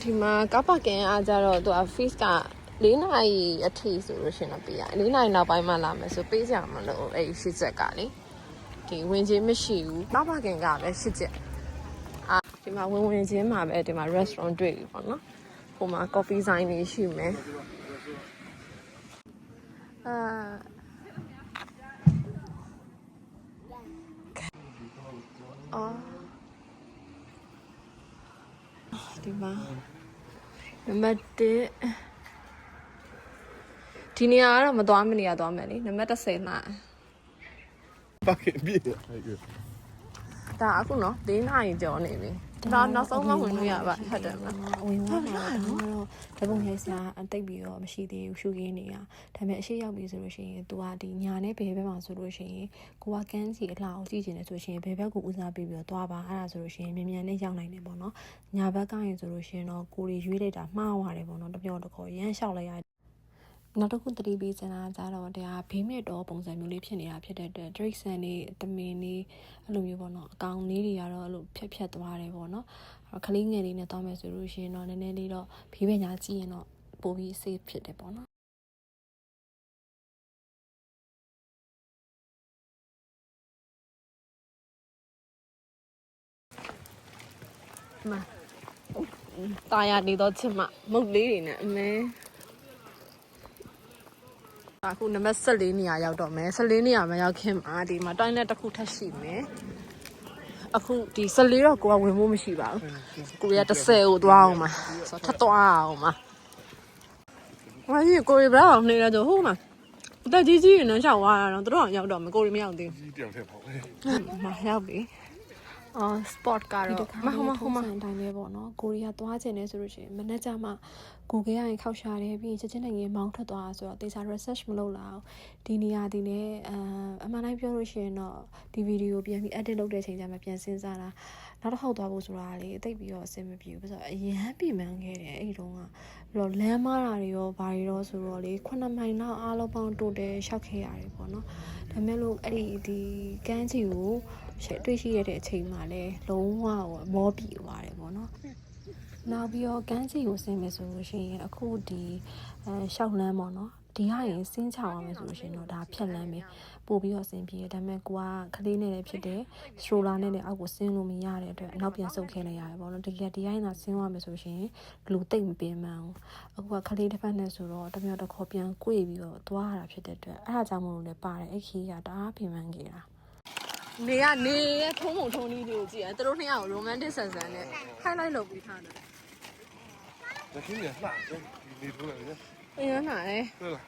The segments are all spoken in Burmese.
ဒီမှာကားပါကင်အားကြတော့သူက fees က4နာရီအထိဆိုလို့ရှင်တော့ပေးရ4နာရီနောက်ပိုင်းမှလာမယ်ဆိုပေးကြမလို့အဲ့ရှစ်ချက်ကလေဒီဝင်ချင်းမရှိဘူးကားပါကင်ကပဲရှစ်ချက်ဒီမှာဝင်ချင်းမှာပဲဒီမှာ restaurant တွေ့ပြီပေါ့နော်ဟိုမှာ coffee ဆိုင်တွေရှိမယ်ဒီမှာနံပါတ်1ဒီနေရာကတော့မသွားမနေရသွားမယ်လေနံပါတ်30မှာပါကင်ပြည့်တယ်ဒါအခုနော်4နာရီကျော်နေပြီဒါနောက်ဆုံးမှဝင်လို့ရပါဟုတ်တယ်မလားဝင်သွားမှာတော့တပုံရိုက်စရာအတိတ်ပြီးတော့မရှိသေးဘူးရှူရင်းနေတာဒါပေမဲ့အရှိရောက်ပြီဆိုလို့ရှိရင် तू ကဒီညာနဲ့ဘယ်ဘက်မှာဆိုလို့ရှိရင်ကိုကကန်းစီအလှအောင်ကြည့်ချင်တယ်ဆိုရှင်ဘယ်ဘက်ကိုဦးစားပေးပြီးတော့သွားပါအဲ့ဒါဆိုလို့ရှိရင်မြန်မြန်နဲ့ရောက်နိုင်တယ်ပေါ့နော်ညာဘက်ကရင်ဆိုလို့ရှိရင်တော့ကိုရီရွေးလိုက်တာမှားသွားတယ်ပေါ့နော်တပြောတခေါ်ရမ်းလျှောက်လိုက်ရနောက်တစ်ခုသတိပေးချင်တာကြတော့တရားဘေးမဲ့တော့ပုံစံမျိုးလေးဖြစ်နေတာဖြစ်တဲ့အတွက်ဒရိတ်ဆန်နေတမင်နေအဲ့လိုမျိုးပေါ့နော်အကောင်လေးတွေကတော့အဲ့လိုဖြတ်သွားတယ်ပေါ့နော်အဲ့ခလေးငယ်လေးနဲ့သွားမယ်ဆိုလို့ရှိရင်တော့နည်းနည်းလေးတော့ဘေးပဲညာကြည့်ရင်တော့ပိုပြီး safe ဖြစ်တယ်ပေါ့နော်တာယာနေတော့ချစ်မမုတ်လေးတွေနဲ့အမဲအခုနံပါတ်14နေရာရောက်တော့မယ်14နေရာမရောက်ခင်မှာဒီမှာတိုင်းနဲ့တစ်ခုထပ်ရှိမယ်အခုဒီ14တော့ကိုကဝင်ဖို့မရှိပါဘူးကိုရ30ကိုသွားအောင်မှာဆိုထပ်သွားအောင်မှာဘာကြီးကိုရဘလောက်နေရတော့ဟုတ်မှာအသက်ကြီးရင်တော့ရှောက်သွားတာတော့တို့အောင်ရောက်တော့မယ်ကိုရမရောက်သေးဘူးကြီးတယောက်ထက်ပေါ့မရောက်ပြီsport ကတော့မဟုတ်အတိုင်းပဲပေါ့နော်ကိုရီးယားသွားခြင်းနဲ့ဆိုလို့ရှိရင်မနေ့ကမှကိုကရရင်ခောက်ရှာတယ်ပြီးချက်ချင်းနိုင်ငံမောင်းထွက်သွားဆိုတော့တေချာ research မလုပ်လာအောင်ဒီနေရာဒီနဲ့အမှန်တိုင်းပြောလို့ရှိရင်တော့ဒီဗီဒီယိုပြန်ပြီး edit လုပ်တဲ့အချိန်ကျမှပြန်စဉ်းစားတာနောက်တစ်ခေါက်သွားဖို့ဆိုတာလေအသိပြီးတော့အဆင်မပြေဘူးဆိုတော့အရင်ပြင်မှန်းခဲ့တယ်အဲ့ဒီတော့ကပြီးတော့လမ်းမားတာတွေရောဘာတွေရောဆိုတော့လေ9မိုင်လောက်အားလုံးပေါင်းတိုတယ်ရှောက်ခဲ့ရတယ်ပေါ့နော်ဒါမဲ့လို့အဲ့ဒီကန်းချီကိုတွေ့ရှိရတဲ့အချိန်မှာလည်းလုံးဝမောပြီသွားတယ်ပေါ့နော်နောက်ပြီးတော့ကန်းချီကိုဆင်းမယ်ဆိုလို့ရှိရင်အခုဒီရှောက်လန်းပေါ့နော်ဒီဟာရင်စင်းချအောင်မယ်ဆိုလို့ရှိရင်တော့ဒါဖြတ်လန်းပဲပို့ပြီးတော့ဆင်းပြေတယ်ဒါပေမဲ့ကိုကခလေးနဲ့လည်းဖြစ်တယ်စထရိုလာနဲ့လည်းအောက်ကိုဆင်းလို့မရတဲ့အတွက်နောက်ပြန်ဆုတ်ခဲလိုက်ရတယ်ပေါ့နော်တကယ်ဒီဟိုင်းသာဆင်းသွားမယ်ဆိုရှင်လူတိတ်မပင်မှန်းဘူးအခုကခလေးတစ်ဖက်နဲ့ဆိုတော့တမျိုးတစ်ခေါ်ပြန်꿰ပြီးတော့သွားရတာဖြစ်တဲ့အတွက်အဲ့ဒါကြောင့်မလို့လည်းပါတယ်အဲ့ခီးကတအားပင်မှန်းခဲ့တာနေရဲ့ထုံးမုံထုံးလေးတွေကိုကြည့်ရသူတို့နှစ်ယောက် romantic ဆန်ဆန်နဲ့ highlight လုပ်ပြီးထားတယ်这今年辣，你出来的。哎呀，哪嘞？对了。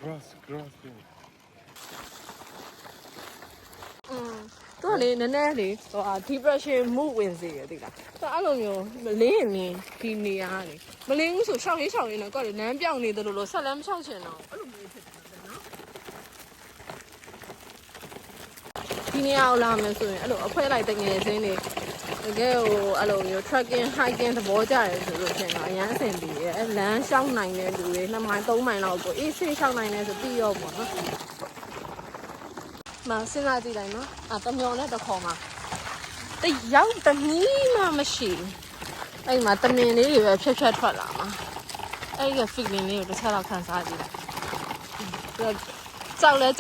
Grass。သူကလေနည်းနည်းလေဟိုdepression mood ဝင်စေရတိလားသူအဲ့လိုမျိုးမလင်းရင်ဒီနေရာလေမလင်းဘူးဆိုရှောက်ရေးတော့ကိုယ်လမ်းပြောင်းနေတယ်လို့ဆက်လမ်းမလျှောက်ချင်တော့အဲ့လိုမျိုးဖြစ်တယ်နော်ဒီနေရာကိုလာမယ်ဆိုရင်အဲ့လိုအခွဲလိုက်တငယ်ချင်းတွေတကယ်ဟိုအဲ့လိုမျိုး trekking hiking သဘောကျတယ်ဆိုလို့ရှင်တော့အရန်အဆင်ပြေတယ်အဲ့လမ်းလျှောက်နိုင်တဲ့လူတွေ2မိုင်3မိုင်လောက်ကိုအေးဆေးလျှောက်နိုင်တယ်ဆိုပြီးရောပေါ့နော်မစဉ်းစားကြည့်လိုက်နော်တမျောနဲ့တစ်ခေါ်မှာတရောက်တမီးမှမရှိဘူးအဲ့မှာတမင်လေးတွေပဲဖြတ်ထွက်လာမှာအဲ့ဒီ feeling လေးကိုတစ်ချက်တော့ခံစားကြည့်လိုက်ကြောက်တယ်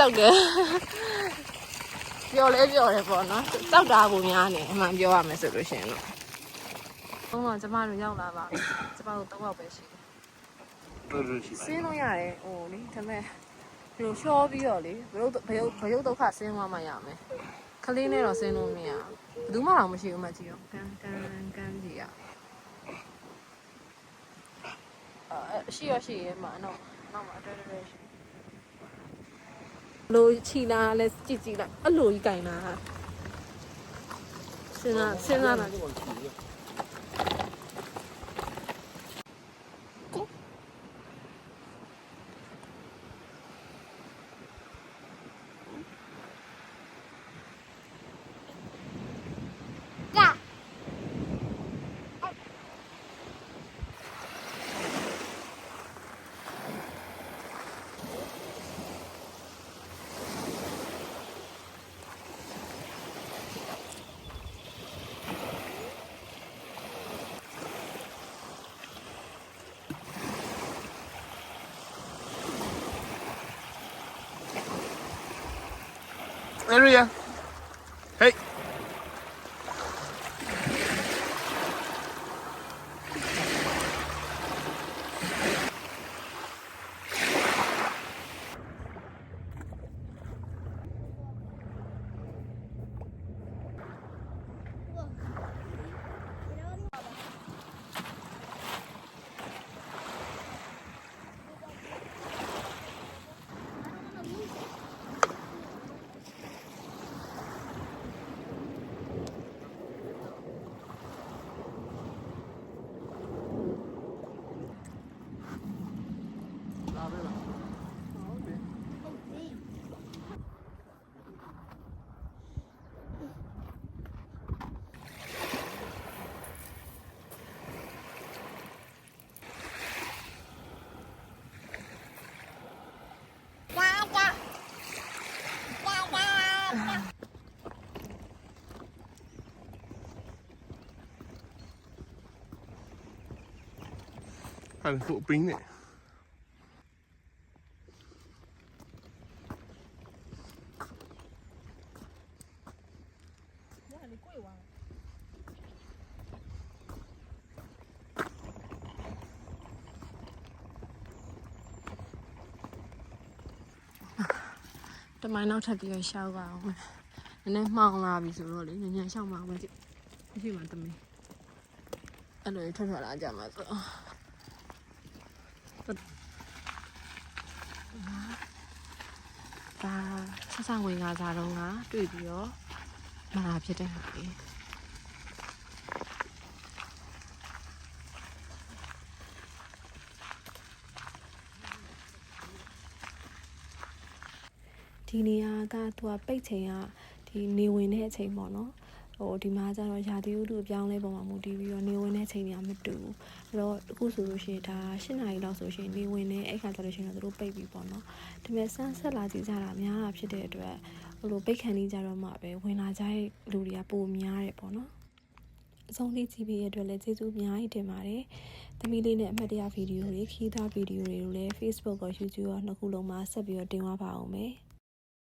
ပြောတယ်ပေါ့နော်တောက်တာကိုများနေအမှန်ပြောရမယ်ဆိုလို့ရှိရင်တော့တော့ကျမတို့ရောက်လာပါပြီကျမတို့3ယောက်ပဲရှိတယ်ဆင်းလို့ရတယ်ဟိုလေဒါပေမဲ့ဒီလိုရှော့ပြီးတော့လေဘယုတ်ဒုက္ခဆင်းသွားမှရမယ်ခလေးနဲ့တော့ဆင်းလို့မရဘူးဘယ်သူမှတော့မရှိဘူးမှကြည့်ရောကန်းကြီးရရှိရဲမှာနောက်မှာအတွဲရှိလိုချီလာလဲကြည့်လိုက်အဲ့လိုကြီးကင်တာစဉ်းစားတာ Maria. Hey. Hành phụ bính này. Tụi mày nào thật bây sao vào nên mong là vì rồi đấy nhà sao mà chị cái gì mà tụi mình anh ấy thật là chả mà sợ và sao sang người ngà già đâu ngá tùy bị đó mà làm gì đây hảဒီနေရာကသူကပိတ်ချိန်ကဒီနေဝင်တဲ့အချိန်ပေါ့နော်ဟိုဒီမှာကျတော့ရာသီဥတုအပြောင်းလဲပုံမှာမူတည်ပြီးတော့နေဝင်တဲ့ချိန်တွေကမတူဘူးအဲ့တော့အခုဆိုလို့ရှိရင်ဒါ8နာရီလောက်ဆိုရှင်နေဝင်တဲ့အဲ့ခါကျလို့ရှိရင်တော့သူတို့ပိတ်ပြီပေါ့နော်ဒါပေမဲ့ဆန်းဆက်လာကြည့်ကြတာများတာဖြစ်တဲ့အတွက်ဟိုလိုပိတ်ခံနေကြတော့မှပဲဝင်လာကြတဲ့လူတွေကပိုများတယ်ပေါ့နော်အဆုံးထိကြည့်ပြီးရတဲ့အတွက်လည်းကျေးဇူးအများကြီးတင်ပါတယ်သမီးလေးနဲ့အမှတ်တရဗီဒီယိုတွေခီးသားဗီဒီယိုတွေကိုလည်း Facebook ရော YouTube ရောနှစ်ခုလုံးမှာဆက်ပြီးတော့တင်သွားပါအောင်မယ်